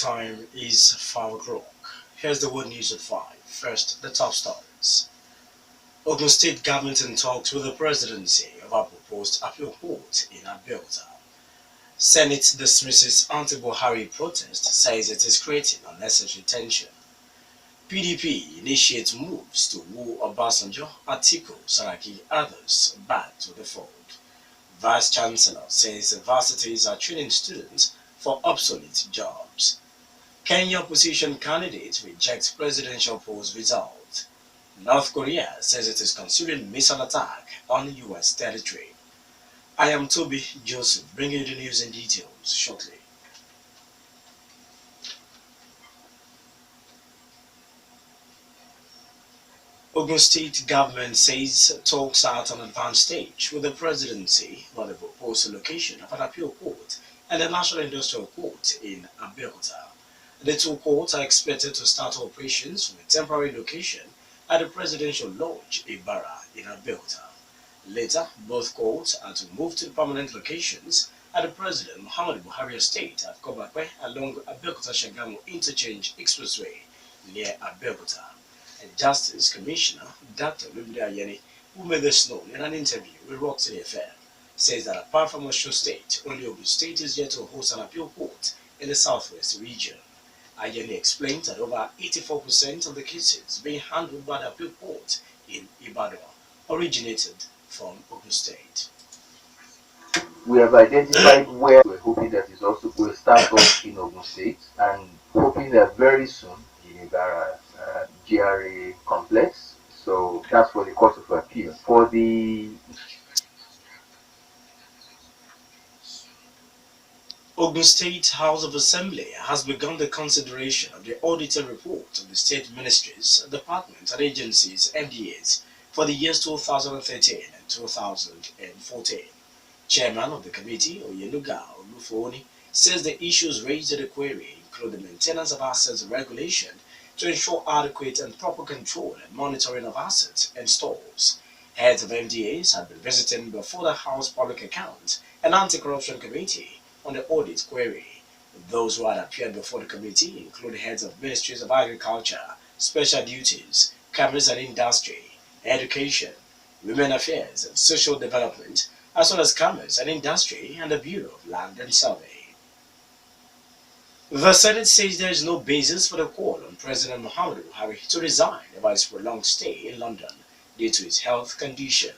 time is 5 o'clock. Here's the world news at 5. First, the top stories. Ogun State government in talks with the presidency of a proposed appeal court in Abeokuta. Senate dismisses anti-Buhari protest, says it is creating unnecessary tension. PDP initiates moves to woo Obasanjo, Atiku, Saraki, others back to the fold. Vice Chancellor says universities are training students for obsolete jobs. Kenya opposition candidate rejects presidential polls result. North Korea says it is considering missile attack on US territory. I am Tobi Joseph, bringing you the news in details shortly. Ogun State government says talks are at an advanced stage with the presidency for the proposed location of an appeal court and the National Industrial Court in Abeokuta. The two courts are expected to start operations from a temporary location at the Presidential Lodge, Ibara, in Abeokuta. Later, both courts are to move to the permanent locations at the President Muhammadu Buhari Estate at Kobakwe along Abeokuta-Shagamu Interchange Expressway near Abeokuta. And Justice Commissioner Dr. Lumide Ayeni, who made this known in an interview with Rock City FM, says that apart from Osun State, only Ogun State is yet to host an appeal court in the southwest region. Ayeni explained that over 84% of the cases being handled by the appeal court in Ibadan originated from Ogun State. We have identified where we're hoping that is also going to start off in Ogun State and hoping that very soon in Ibarra GRA complex. So that's for the court of appeal. For the Ogun State House of Assembly has begun the consideration of the audited report of the state ministries, departments and agencies (MDAs) for the years 2013 and 2014. Chairman of the committee, Oyenuga Olufoni, says the issues raised in the query include the maintenance of assets regulation to ensure adequate and proper control and monitoring of assets and stores. Heads of MDAs have been visiting before the House Public Account and Anti-Corruption Committee on the audit query. Those who had appeared before the committee include heads of ministries of agriculture, special duties, commerce and industry, education, women affairs and social development, as well as commerce and industry and the Bureau of Land and Survey. The Senate says there is no basis for the call on President Muhammadu Buhari to resign about his prolonged stay in London due to his health condition.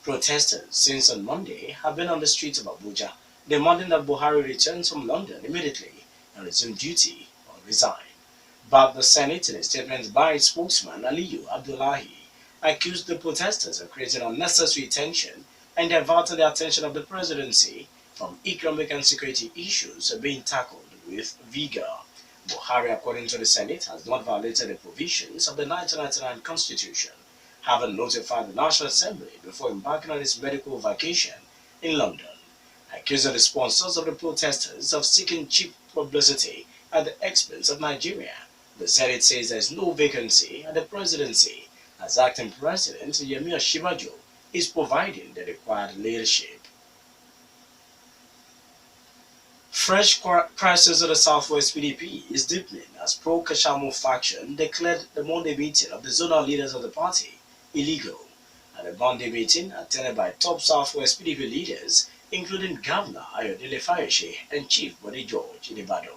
Protesters since on Monday have been on the streets of Abuja demanding that Buhari returns from London immediately and resume duty or resign. But the Senate, in a statement by its spokesman Aliyu Abdullahi, accused the protesters of creating unnecessary tension and diverting the attention of the presidency from economic and security issues being tackled with vigor. Buhari, according to the Senate, has not violated the provisions of the 1999 Constitution, having notified the National Assembly before embarking on his medical vacation in London, accusing the sponsors of the protesters of seeking cheap publicity at the expense of Nigeria. The Senate says there is no vacancy at the presidency, as acting President Yemi Osinbajo is providing the required leadership. Fresh crisis of the Southwest PDP is deepening as pro-Kashamu faction declared the Monday meeting of the zonal leaders of the party illegal. At the Monday meeting attended by top Southwest PDP leaders, including Governor Ayodele Fayose and Chief Bode George in Ibadan,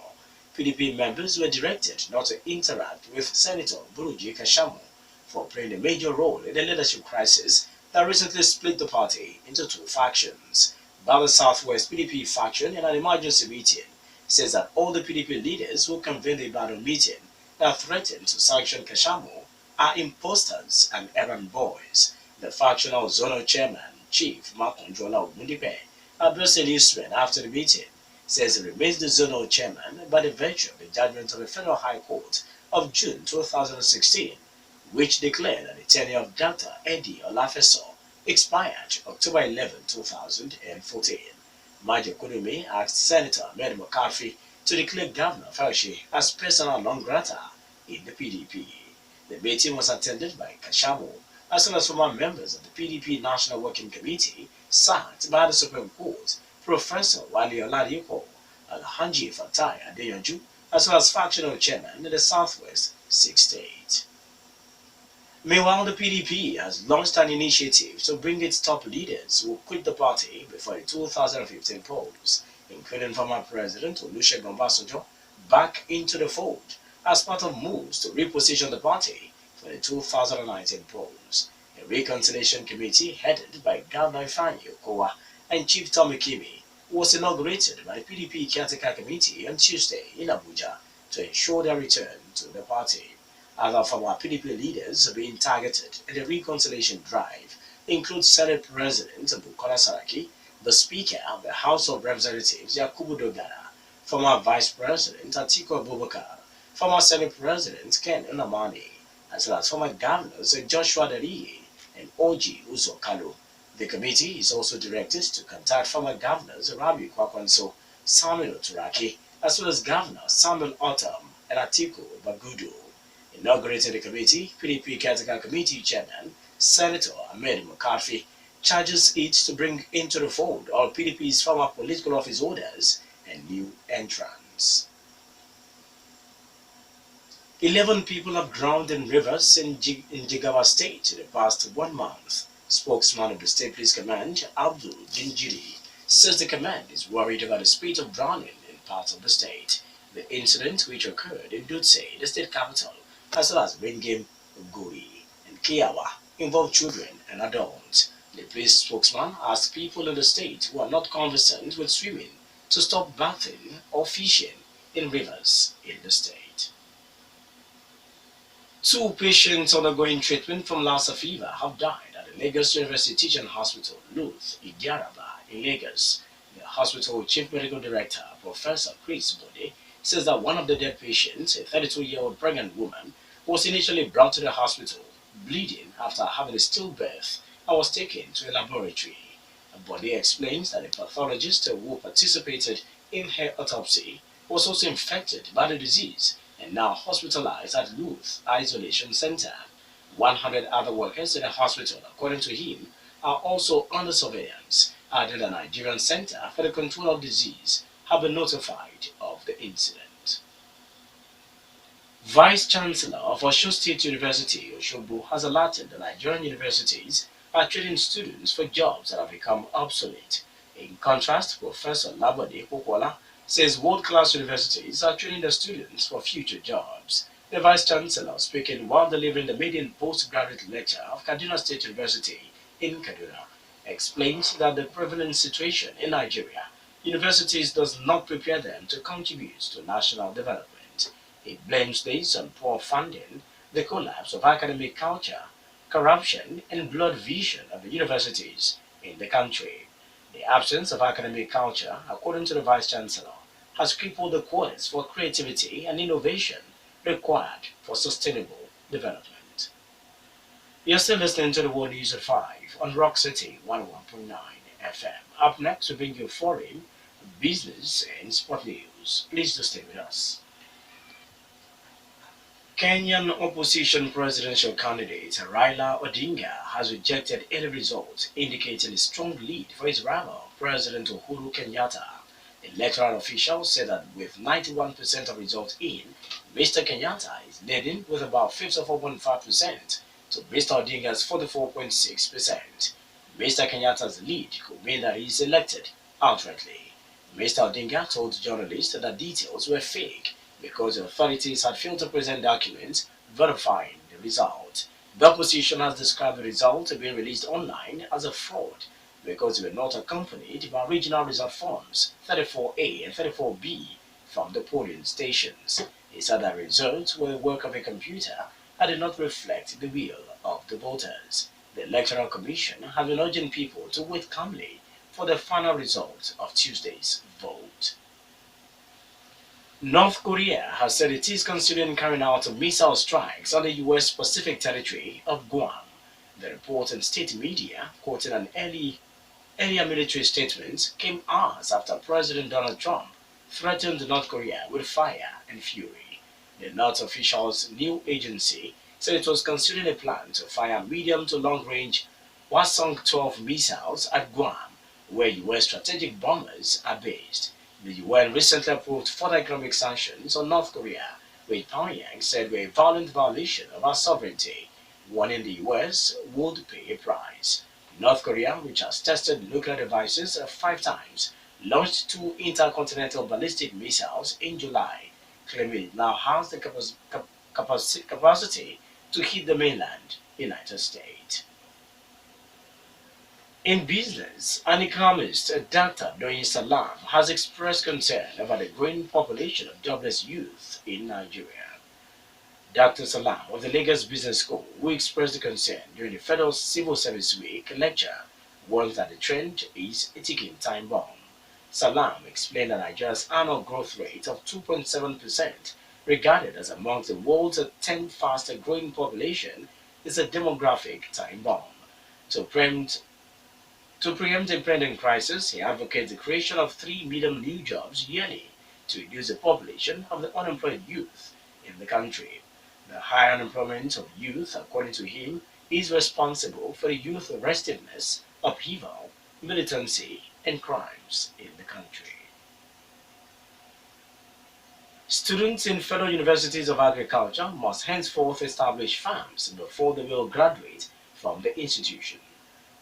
PDP members were directed not to interact with Senator Buruji Kashamu for playing a major role in the leadership crisis that recently split the party into two factions. But the Southwest PDP faction in an emergency meeting says that all the PDP leaders who convened the Ibadan meeting that threatened to sanction Kashamu are imposters and errand boys. The factional zonal chairman, Chief Makonjola Ogundipe, addressing newsmen after the meeting, says he remains the zonal chairman by the virtue of the judgment of the Federal High Court of June 2016, which declared that the tenure of Dr. Eddie Olafeso expired October 11, 2014. Major Kudumi asked Senator Ahmed McCarthy to declare Governor Fauci as personal non grata in the PDP. The meeting was attended by Kashamu, as well as former members of the PDP National Working Committee, sacked by the Supreme Court, Professor Wale Oladipo, Alhaji Fatai Adeyanju, as well as factional chairman in the Southwest 6 states. Meanwhile, the PDP has launched an initiative to bring its top leaders who quit the party before the 2015 polls, including former President Olusegun Obasanjo, back into the fold as part of moves to reposition the party for the 2019 polls. A reconciliation committee headed by Governor Ifeanyi Okowa and Chief Tommy Kimi was inaugurated by the PDP Caretaker Committee on Tuesday in Abuja to ensure their return to the party. Other former PDP leaders being targeted in the reconciliation drive include Senate President Bukola Saraki, the Speaker of the House of Representatives Yakubu Dogara, former Vice President Atiku Abubakar, former Senate President Ken Nnamani, as well as former governors Joshua Dariye and Oji Uzokalo. The committee is also directed to contact former governors Rabi Kwakwanso, Samuel Turaki, as well as Governor Samuel Otom and Atiku Bagudu. Inaugurated the committee, PDP Caretaker Committee Chairman Senator Ahmed McCarthy charges it to bring into the fold all PDP's former political office holders and new entrants. 11 people have drowned in rivers in Jigawa State in the past 1 month. Spokesman of the State Police Command, Abdul Jinjiri, says the command is worried about the spate of drowning in parts of the state. The incident, which occurred in Dutse, the state capital, as well as Ringim, Guri, and Kiawa, involved children and adults. The police spokesman asked people in the state who are not conversant with swimming to stop bathing or fishing in rivers in the state. 2 patients undergoing treatment from Lassa fever have died at the Lagos University Teaching Hospital, Luth, Idiaraba, in Lagos. The hospital chief medical director, Professor Chris Bode, says that one of the dead patients, a 32-year-old pregnant woman, was initially brought to the hospital, bleeding after having a stillbirth, and was taken to a laboratory. Bode explains that the pathologist who participated in her autopsy was also infected by the disease and now hospitalized at Luth Isolation Center. 100 other workers in the hospital, according to him, are also under surveillance, adding the Nigerian Center for the Control of Disease have been notified of the incident. Vice Chancellor of Osun State University, Osogbo, has alerted the Nigerian universities are training students for jobs that have become obsolete. In contrast, Professor Labode Popola says world-class universities are training their students for future jobs. The Vice Chancellor, speaking while delivering the maiden postgraduate lecture of Kaduna State University in Kaduna, explains that the prevalent situation in Nigeria, universities does not prepare them to contribute to national development. He blames this on poor funding, the collapse of academic culture, corruption, and blood vision of the universities in the country. The absence of academic culture, according to the Vice Chancellor, has crippled the quotas for creativity and innovation required for sustainable development. You're still listening to the World News at 5 on Rock City 101.9 FM. Up next, we bring you foreign, business, and sport news. Please do stay with us. Kenyan opposition presidential candidate Raila Odinga has rejected any results indicating a strong lead for his rival, President Uhuru Kenyatta. Electoral officials said that with 91% of results in, Mr. Kenyatta is leading with about 54.5% to Mr. Odinga's 44.6%. Mr. Kenyatta's lead could mean that he is elected outrightly. Mr. Odinga told journalists that details were fake because the authorities had failed to present documents verifying the result. The opposition has described the results being released online as a fraud because they were not accompanied by original result forms 34A and 34B from the polling stations. He said that results were the work of a computer and did not reflect the will of the voters. The Electoral Commission has been urging people to wait calmly for the final result of Tuesday's vote. North Korea has said it is considering carrying out missile strikes on the U.S. Pacific territory of Guam. The report in state media, quoting an earlier military statement, came hours after President Donald Trump threatened North Korea with fire and fury. The North official's new agency said it was considering a plan to fire medium to long-range Hwasong-12 missiles at Guam, where U.S. strategic bombers are based. The UN recently approved further economic sanctions on North Korea, which Pyongyang said were a violent violation of our sovereignty, warning the US would pay a price. North Korea, which has tested nuclear devices 5 times, launched 2 intercontinental ballistic missiles in July, claiming it now has the capacity to hit the mainland United States. In business, an economist, Dr. Doyin Salam, has expressed concern about the growing population of jobless youth in Nigeria. Dr. Salam of the Lagos Business School, who expressed the concern during the Federal Civil Service Week lecture, warns that the trend is a ticking time bomb. Salam explained that Nigeria's annual growth rate of 2.7%, regarded as among the world's 10 fastest growing population, is a demographic time bomb. To preempt the impending crisis, he advocates the creation of 3 million new jobs yearly to reduce the population of the unemployed youth in the country. The high unemployment of youth, according to him, is responsible for the youth restiveness, upheaval, militancy, and crimes in the country. Students in federal universities of agriculture must henceforth establish farms before they will graduate from the institution.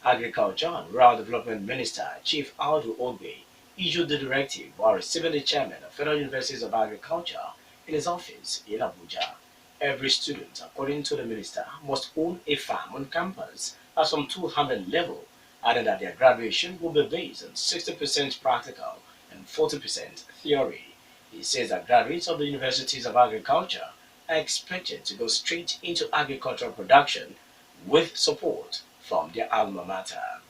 Agriculture and Rural Development Minister Chief Aldo Ogbe issued the directive while receiving the chairman of Federal Universities of Agriculture in his office in Abuja. Every student, according to the minister, must own a farm on campus at some 200 level, adding that their graduation will be based on 60% practical and 40% theory. He says that graduates of the Universities of Agriculture are expected to go straight into agricultural production with support from their alma mater.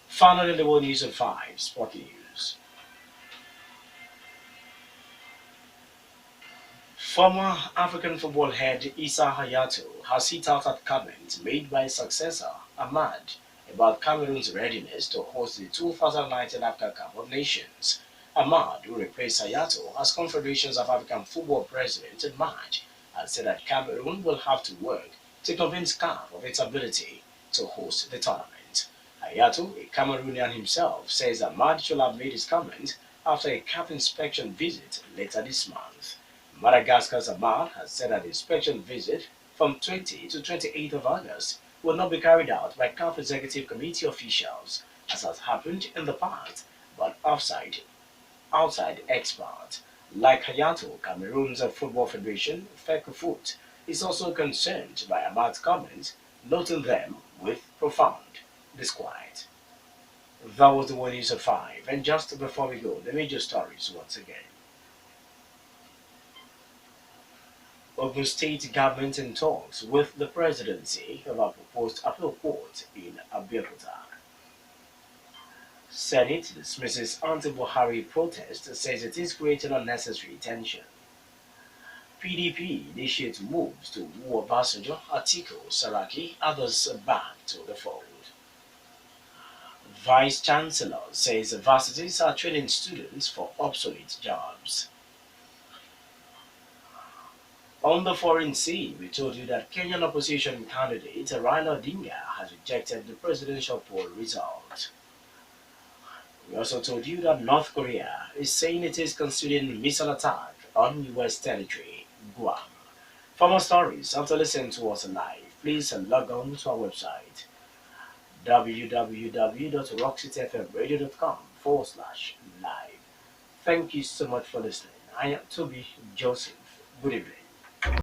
Finally, the world news at 5 Sport News. Former African football head Issa Hayatou has hit out at comments made by his successor, Ahmad, about Cameroon's readiness to host the 2019 Africa Cup of Nations. Ahmad, who replaced Hayatou as Confederations of African Football president in March, has said that Cameroon will have to work to convince CAF of its ability to host the tournament. Hayatou, a Cameroonian himself, says Ahmad should have made his comment after a CAF inspection visit later this month. Madagascar's Ahmad has said that the inspection visit from 20 to 28th of August will not be carried out by CAF Executive Committee officials, as has happened in the past, but outside experts. Like Hayatou, Cameroon's Football Federation, FECOFOOT, is also concerned by Ahmad's comments, noting them with profound disquiet. That was the one news at 5, and just before we go, the major stories once again. Ogun State government in talks with the presidency of a proposed appeal court in Abeokuta. Senate dismisses anti-Buhari protest, says it is creating unnecessary tension. PDP initiates moves to woo Obasanjo, Atiku, Saraki, others back to the fold. Vice Chancellor says universities are training students for obsolete jobs. On the foreign scene, we told you that Kenyan opposition candidate Raila Odinga has rejected the presidential poll result. We also told you that North Korea is saying it is considering missile attack on U.S. territory, Guam. For more stories and to listen to us live, please log on to our website www.rockcityfmradio.com/live. Thank you so much for listening. I am Tobi Joseph. Good evening.